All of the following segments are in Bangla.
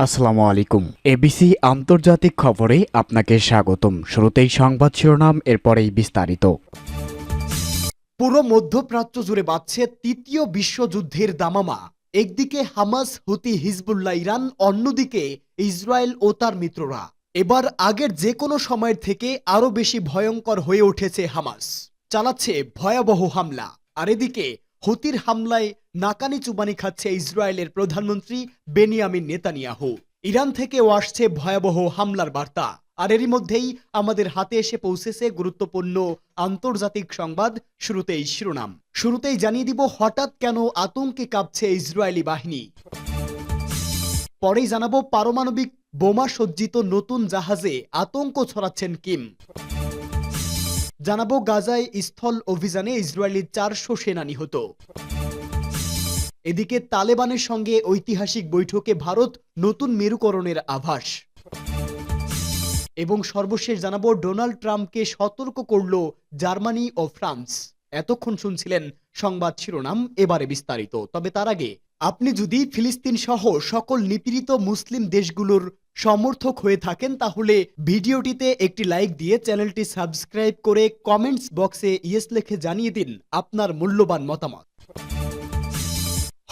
আসসালামু আলাইকুম। এবিসি আন্তর্জাতিক খবরে আপনাকে স্বাগতম। শুরুতেই সংবাদ শিরোনাম, এরপরেই বিস্তারিত। পুরো মধ্যপ্রাচ্য জুড়ে বাজছে তৃতীয় বিশ্বযুদ্ধের দামামা। একদিকে হামাস, হুতি, হিজবুল্লাহ, ইরান, অন্যদিকে ইসরায়েল ও তার মিত্ররা। এবার আগের যে কোনো সময়ের থেকে আরো বেশি ভয়ঙ্কর হয়ে উঠেছে হামাস। চালাচ্ছে ভয়াবহ হামলা। আর এদিকে হুতির হামলায় নাকানি চুবানি খাচ্ছে ইসরায়েলের প্রধানমন্ত্রী বেনিয়ামিন নেতানিয়াহু। ইরান থেকেও আসছে ভয়াবহ হামলার বার্তা। আর এরই মধ্যেই আমাদের হাতে এসে পৌঁছেছে গুরুত্বপূর্ণ আন্তর্জাতিক সংবাদ। শুরুতেই জানিয়ে দিব হঠাৎ কেন আতঙ্কে কাঁপছে ইসরায়েলি বাহিনী। পরেই জানাবো পারমাণবিক বোমা সজ্জিত নতুন জাহাজে আতঙ্ক ছড়াচ্ছেন কিম। জানাবো গাজায় স্থল অভিযানে ইসরায়েলি 400 সেনা নিহত। এদিকে তালেবানের সঙ্গে ঐতিহাসিক বৈঠকে ভারত নতুন মেরুকরণের আভাস। এবং সর্বশেষ জানাবো ডোনাল্ড ট্রাম্পকে সতর্ক করল জার্মানি ও ফ্রান্স। এতক্ষণ শুনছিলেন সংবাদ শিরোনাম, এবারে বিস্তারিত। তবে তার আগে আপনি যদি ফিলিস্তিন সহ সকল নিপীড়িত মুসলিম দেশগুলোর সমর্থক হয়ে থাকেন তাহলে ভিডিওটিতে একটি লাইক দিয়ে চ্যানেলটি সাবস্ক্রাইব করে কমেন্টস বক্সে ইয়েস লিখে জানিয়ে দিন আপনার মূল্যবান মতামত।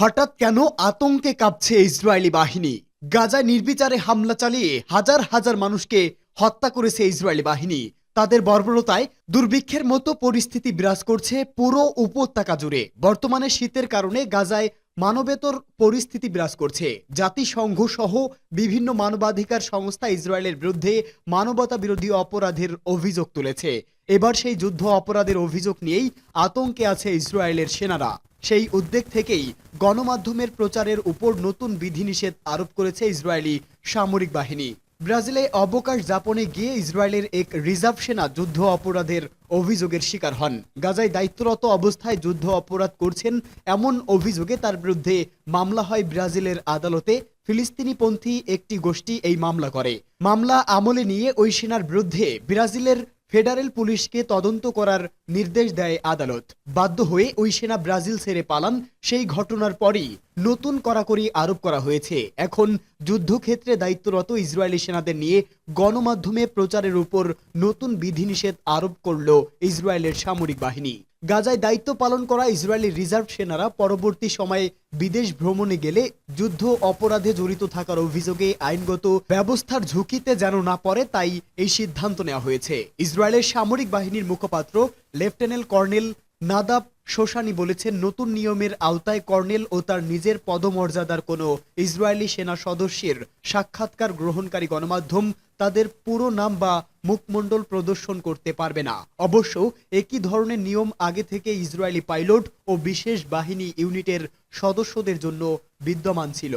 হঠাৎ কেন আতঙ্কে কাঁপছে ইসরায়েলি বাহিনী? গাজায় নির্বিচারে হামলা চালিয়ে হাজার হাজার মানুষকে হত্যা করেছে ইসরায়েলি বাহিনী। তাদের বর্বরতায় দুর্ভিক্ষের মতো পরিস্থিতি বিরাজ করছে পুরো উপত্যকা জুড়ে। বর্তমানে শীতের কারণে গাজায় মানবেতর পরিস্থিতি বিরাজ করছে। জাতিসংঘ সহ বিভিন্ন মানবাধিকার সংস্থা ইসরায়েলের বিরুদ্ধে মানবতা বিরোধী অপরাধের অভিযোগ তুলেছে। এবার সেই যুদ্ধ অপরাধের অভিযোগ নিয়েই আতঙ্কে আছে ইসরায়েলের সেনারা। সেই উদ্বেগ থেকেই গণমাধ্যমের প্রচারের উপর নতুন বিধিনিষেধ আরোপ করেছে ইসরায়েলি সামরিক বাহিনী। ব্রাজিলে অবকাশ যাপনে গিয়ে ইসরায়েলের এক রিজার্ভ সেনা যুদ্ধ অপরাধের অভিযোগের শিকার হন। গাজায় দায়িত্বরত অবস্থায় যুদ্ধ অপরাধ করছেন এমন অভিযোগে তার বিরুদ্ধে মামলা হয় ব্রাজিলের আদালতে। ফিলিস্তিনিপন্থী একটি গোষ্ঠী এই মামলা করে। মামলা আমলে নিয়ে ওই সেনার বিরুদ্ধে ব্রাজিলের ফেডারেল পুলিশকে তদন্ত করার নির্দেশ দেয় আদালত। বাধ্য হয়ে ওই সেনা ব্রাজিল ছেড়ে পালান। সেই ঘটনার পরই নতুন কড়াকড়ি আরোপ করা হয়েছে। এখন যুদ্ধক্ষেত্রে দায়িত্বরত ইসরায়েলি সেনাদের নিয়ে গণমাধ্যমে প্রচারের উপর নতুন বিধিনিষেধ আরোপ করল ইসরায়েলের সামরিক বাহিনী। গাজায় দায়িত্ব পালন করা ইসরায়েলি রিজার্ভ সেনারা পরবর্তী সময়ে বিদেশ ভ্রমণে গেলে যুদ্ধ অপরাধে জড়িত থাকার অভিযোগে আইনগত ব্যবস্থার ঝুঁকিতে যেন না পড়ে, তাই এই সিদ্ধান্ত নেওয়া হয়েছে। ইসরায়েলের সামরিক বাহিনীর মুখপাত্র লেফটেন্যান্ট কর্নেল নাদাব শোশানি বলেছেন, নতুন নিয়মের আওতায় কর্নেল ও তার নিজের পদমর্যাদার কোনো ইসরায়েলি সেনা সদস্যের সাক্ষাৎকার গ্রহণকারী গণমাধ্যম তাদের পুরো নাম বা মুখমণ্ডল প্রদর্শন করতে পারবে না। অবশ্য একই ধরনের নিয়ম আগে থেকে ইসরায়েলি পাইলট ও বিশেষ বাহিনী ইউনিটের সদস্যদের জন্য বিদ্যমান ছিল।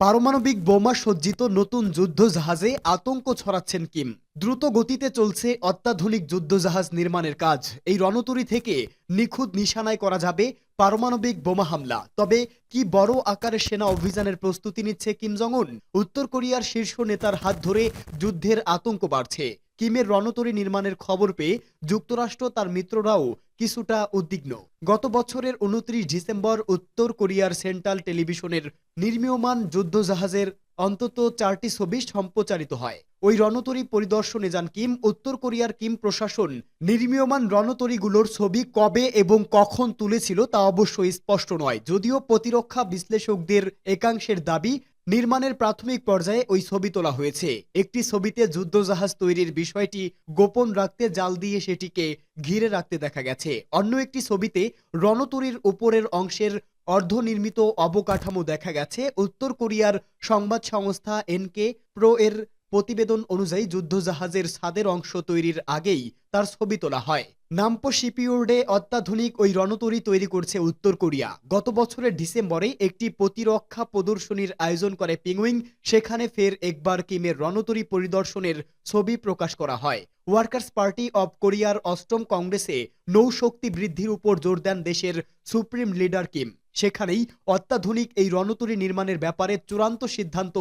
পারমাণবিক বোমা সজ্জিত নতুন যুদ্ধজাহাজে আতঙ্ক ছড়াচ্ছেন কিম। দ্রুত গতিতে চলছে অত্যাধুনিক যুদ্ধজাহাজ নির্মাণের কাজ। এই রণতরী থেকে নিখুঁত নিশানায় করা যাবে পারমাণবিক বোমা হামলা। তবে কি বড় আকারের সেনা অভিযানের প্রস্তুতি নিচ্ছে কিম জং উন? উত্তর কোরিয়ার শীর্ষ নেতার হাত ধরে যুদ্ধের আতঙ্ক বাড়ছে। কিমের রণতরী নির্মাণের খবর পেয়ে যুক্তরাষ্ট্র তার মিত্ররাও কিছুটা উদ্বিগ্ন। গত বছরের 29 ডিসেম্বর উত্তর কোরিয়ার সেন্ট্রাল টেলিভিশনের নির্মীয়মান যুদ্ধজাহাজের অন্তত 4টি ছবি সম্প্রচারিত হয়। ওই রণতরী পরিদর্শনে যান কিম। উত্তর কোরিয়ার কিম প্রশাসন নির্মীয়মান রণতরীগুলোর ছবি কবে এবং কখন তুলেছিল তা অবশ্যই স্পষ্ট নয়। যদিও প্রতিরক্ষা বিশ্লেষকদের একাংশের দাবি, নির্মাণের প্রাথমিক পর্যায়ে ওই ছবি তোলা হয়েছে। একটি ছবিতে যুদ্ধজাহাজ তৈরির বিষয়টি গোপন রাখতে জাল দিয়ে সেটিকে ঘিরে রাখতে দেখা গেছে। অন্য একটি ছবিতে রণতরীর উপরের অংশের অর্ধনির্মিত অবকাঠামো দেখা গেছে। উত্তর কোরিয়ার সংবাদ সংস্থা এনকে প্রো এর প্রতিবেদন অনুযায়ী যুদ্ধজাহাজের ছাদের অংশ তৈরির আগেই তার ছবি তোলা হয়। নামপো শিপইয়ার্ডে অত্যাধুনিক ওই রণতরী তৈরি করছে উত্তর কোরিয়া। গত বছরের ডিসেম্বরে একটি প্রতিরক্ষা প্রদর্শনীর আয়োজন করে পিংউইং। সেখানে ফের একবার কিমের রণতরী পরিদর্শনের ছবি প্রকাশ করা হয়। ওয়ার্কার্স পার্টি অব কোরিয়ার 8ম কংগ্রেসে নৌশক্তি বৃদ্ধির উপর জোর দেন দেশের সুপ্রিম লিডার কিম। সেখানেই অত্যাধুনিক এই রণতরী নির্মাণের ব্যাপারে চূড়ান্ত সিদ্ধান্ত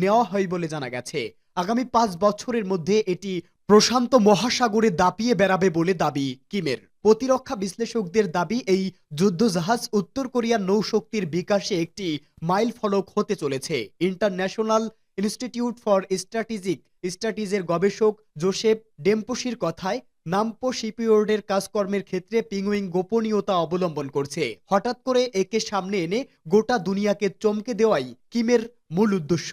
নেওয়া হয় বলে জানা গেছে। আগামী 5 বছরের মধ্যে এটি প্রশান্ত মহাসাগরে দাপিয়ে বেড়াবে বলে দাবি কিমের। প্রতিরক্ষা বিশ্লেষকদের দাবি, এই যুদ্ধজাহাজ উত্তর কোরিয়ার নৌশক্তির বিকাশে একটি মাইল ফলক হতে চলেছে। ইন্টারন্যাশনাল ইনস্টিটিউট ফর স্ট্র্যাটেজিক স্টাডিজের গবেষক জোসেফ ডেম্পোসির কথায়, নামপো শিপইয়ার্ডের কাজকর্মের ক্ষেত্রে পিংগুইন গোপনীয়তা অবলম্বন করছে। হঠাৎ করে একে সামনে এনে গোটা দুনিয়াকে চমকে দেওয়াই কিমের মূল উদ্দেশ্য।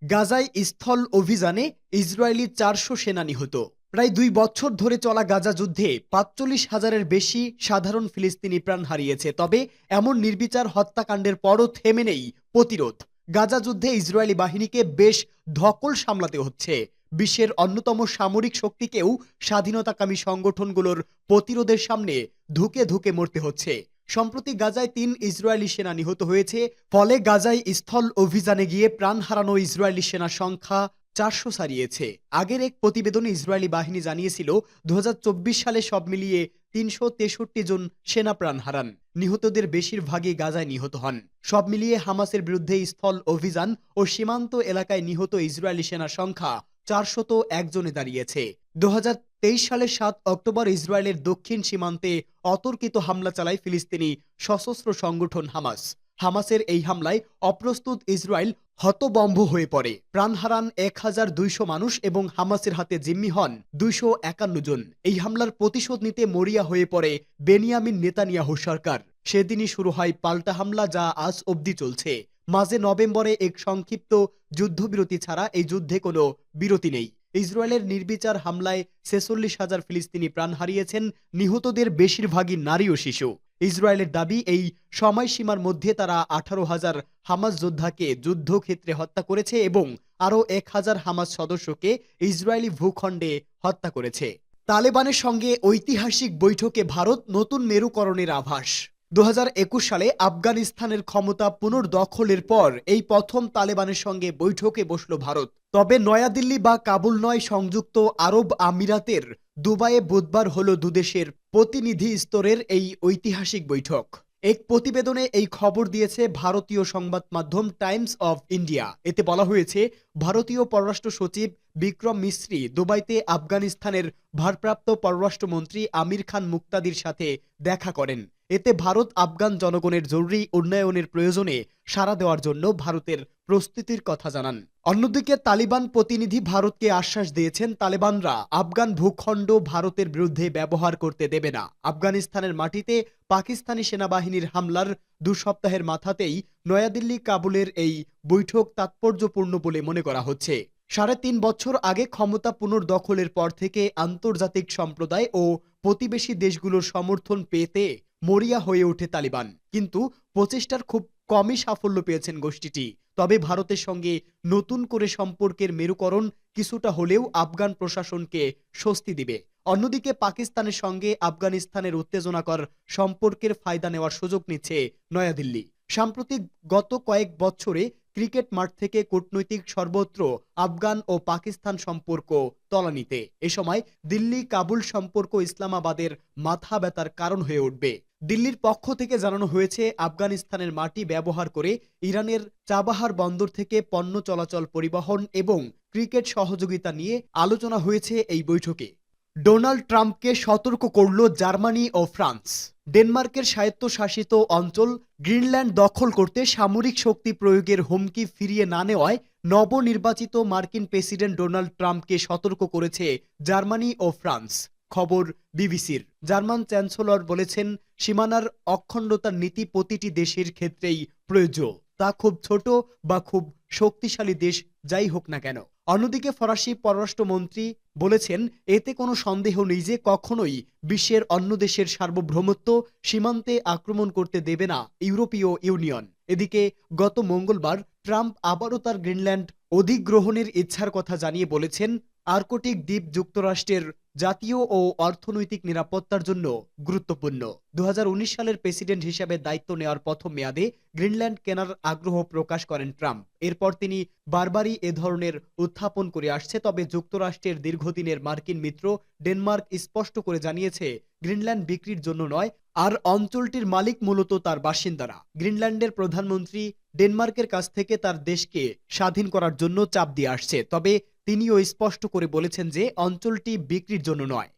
গাজায় স্থল অভিযানে ইসরায়েলি 400 সেনা নিহত। প্রায় 2 বছর ধরে চলা গাজা যুদ্ধে 45,000-এর বেশি সাধারণ ফিলিস্তিনি প্রাণ হারিয়েছে। তবে এমন নির্বিচার হত্যাকাণ্ডের পরও থেমে নেই প্রতিরোধ। গাজা যুদ্ধে ইসরায়েলি বাহিনীকে বেশ ধকল সামলাতে হচ্ছে। বিশ্বের অন্যতম সামরিক শক্তিকেও স্বাধীনতাকামী সংগঠনগুলোর প্রতিরোধের সামনে ধুকে ধুকে মরতে হচ্ছে। সম্প্রতি গাজায় 3 ইসরায়েলি সেনা নিহত হয়েছে। ফলে গাজায় স্থল অভিযানে গিয়ে প্রাণ হারানো ইসরায়েলি সেনার সংখ্যা 400 ছাড়িয়েছে। আগের এক প্রতিবেদনে ইসরায়েলি বাহিনী জানিয়েছিল 2024 সালে সব মিলিয়ে 363 জন সেনা প্রাণ হারান। নিহতদের বেশিরভাগই গাজায় নিহত হন। সব মিলিয়ে হামাসের বিরুদ্ধে স্থল অভিযান ও সীমান্ত এলাকায় নিহত ইসরায়েলি সেনার সংখ্যা 401 জনে দাঁড়িয়েছে। 2023 সালের 7 অক্টোবর ইসরায়েলের দক্ষিণ সীমান্তে অতর্কিত হামলা চালায় ফিলিস্তিনি সশস্ত্র সংগঠন হামাস। হামাসের এই হামলায় অপ্রস্তুত ইসরায়েল হতবম্ব হয়ে পড়ে। প্রাণ হারান 1200 মানুষ এবং হামাসের হাতে জিম্মি হন 251 জন। এই হামলার প্রতিশোধ নিতে মরিয়া হয়ে পড়ে বেনিয়ামিন নেতানিয়াহু সরকার। সেদিনই শুরু হয় পাল্টা হামলা, যা আজ অবধি চলছে। মাঝে নভেম্বরে এক সংক্ষিপ্ত যুদ্ধবিরতি ছাড়া এই যুদ্ধে কোনো বিরতি নেই। ইসরায়েলের নির্বিচার হামলায় 46,000 ফিলিস্তিনি প্রাণ হারিয়েছেন। নিহতদের বেশিরভাগই নারী ও শিশু। ইসরায়েলের দাবি, এই সময়সীমার মধ্যে তারা 18,000 হামাস যোদ্ধাকে যুদ্ধক্ষেত্রে হত্যা করেছে এবং আরও 1,000 হামাস সদস্যকে ইসরায়েলি ভূখণ্ডে হত্যা করেছে। তালেবানের সঙ্গে ঐতিহাসিক বৈঠকে ভারত, নতুন মেরুকরণের আভাস। 2021 সালে আফগানিস্তানের ক্ষমতা পুনর্দখলের পর এই প্রথম তালেবানের সঙ্গে বৈঠকে বসল ভারত। তবে নয়াদিল্লি বা কাবুল নয়, সংযুক্ত আরব আমিরাতের দুবাইয়ে বুধবার হলো দুদেশের প্রতিনিধি স্তরের এই ঐতিহাসিক বৈঠক। এক প্রতিবেদনে এই খবর দিয়েছে ভারতীয় সংবাদ মাধ্যম টাইমস অফ ইন্ডিয়া। এতে বলা হয়েছে, ভারতীয় পররাষ্ট্র সচিব বিক্রম মিশ্রি দুবাইতে আফগানিস্তানের ভারপ্রাপ্ত পররাষ্ট্রমন্ত্রী আমির খান মুক্তাদির সাথে দেখা করেন। এতে ভারত আফগান জনগণের জরুরি উন্নয়নের প্রয়োজনে সাড়া দেওয়ার জন্য ভারতের প্রস্তুতির কথা জানান। অন্যদিকে তালিবান প্রতিনিধি ভারতকে আশ্বাস দিয়েছেন, তালেবানরা আফগান ভূখণ্ড ভারতের বিরুদ্ধে ব্যবহার করতে দেবে না। আফগানিস্তানের মাটিতে পাকিস্তানি সেনাবাহিনীর হামলার 2 সপ্তাহের মাথাতেই নয়াদিল্লি কাবুলের এই বৈঠক তাৎপর্যপূর্ণ বলে মনে করা হচ্ছে। 3.5 বছর আগে ক্ষমতা পুনর্দখলের পর থেকে আন্তর্জাতিক সম্প্রদায় ও প্রতিবেশী দেশগুলোর সমর্থন পেতে মরিয়া হয়ে ওঠে তালিবান। কিন্তু প্রচেষ্টার খুব কমই সাফল্য পেয়েছেন গোষ্ঠীটি। তবে ভারতের সঙ্গে নতুন করে সম্পর্কের মেরুকরণ কিছুটা হলেও আফগান প্রশাসনকে স্বস্তি দিবে। অন্যদিকে পাকিস্তানের সঙ্গে আফগানিস্তানের উত্তেজনাকর সম্পর্কের ফায়দা নেওয়ার সুযোগ নিচ্ছে নয়াদিল্লি। সাম্প্রতিক গত কয়েক বছরে ক্রিকেট মাঠ থেকে কূটনৈতিক সর্বত্র আফগান ও পাকিস্তান সম্পর্ক তলানিতে। এ সময় দিল্লি কাবুল সম্পর্ক ইসলামাবাদের মাথা ব্যথার কারণ হয়ে উঠবে। দিল্লির পক্ষ থেকে জানানো হয়েছে, আফগানিস্তানের মাটি ব্যবহার করে ইরানের চাবাহার বন্দর থেকে পণ্য চলাচল, পরিবহন এবং ক্রিকেট সহযোগিতা নিয়ে আলোচনা হয়েছে এই বৈঠকে। ডোনাল্ড ট্রাম্পকে সতর্ক করল জার্মানি ও ফ্রান্স। ডেনমার্কের স্বায়ত্তশাসিত অঞ্চল গ্রিনল্যান্ড দখল করতে সামরিক শক্তি প্রয়োগের হুমকি ফিরিয়ে না নেওয়ায় নবনির্বাচিত মার্কিন প্রেসিডেন্ট ডোনাল্ড ট্রাম্পকে সতর্ক করেছে জার্মানি ও ফ্রান্স। খবর বিবিসির। জার্মান চ্যান্সেলর বলেছেন, সীমানার অখণ্ডতার নীতি প্রতিটি দেশের ক্ষেত্রেই প্রযোজ্য, তা খুব ছোট বা খুব শক্তিশালী দেশ যাই হোক না কেন। অন্যদিকে ফরাসি পররাষ্ট্রমন্ত্রী বলেছেন, এতে কোনো সন্দেহ নেই যে কখনোই বিশ্বের অন্য দেশের সার্বভৌমত্ব সীমান্তে আক্রমণ করতে দেবে না ইউরোপীয় ইউনিয়ন। এদিকে গত মঙ্গলবার ট্রাম্প আবারও তার গ্রিনল্যান্ড অধিগ্রহণের ইচ্ছার কথা জানিয়ে বলেছেন, আর্কটিক দ্বীপ যুক্তরাষ্ট্রের জাতীয় ও অর্থনৈতিক নিরাপত্তার জন্য গুরুত্বপূর্ণ। 2019 সালের প্রেসিডেন্ট হিসেবে দায়িত্ব নেওয়ার প্রথম মেয়াদে গ্রিনল্যান্ড কেনার আগ্রহ প্রকাশ করেন ট্রাম্প। এরপর তিনি বারবারই এ ধরনের উত্থাপন করে আসছে। তবে যুক্তরাষ্ট্রের দীর্ঘদিনের মার্কিন মিত্র ডেনমার্ক স্পষ্ট করে জানিয়েছে, গ্রিনল্যান্ড বিক্রির জন্য নয়, আর অঞ্চলটির মালিক মূলত তার বাসিন্দারা। গ্রিনল্যান্ডের প্রধানমন্ত্রী ডেনমার্কের কাছ থেকে তার দেশকে স্বাধীন করার জন্য চাপ দিয়ে আসছে। তবে তিনিও স্পষ্ট করে বলেছেন যে অঞ্চলটি বিক্রির জন্য নয়।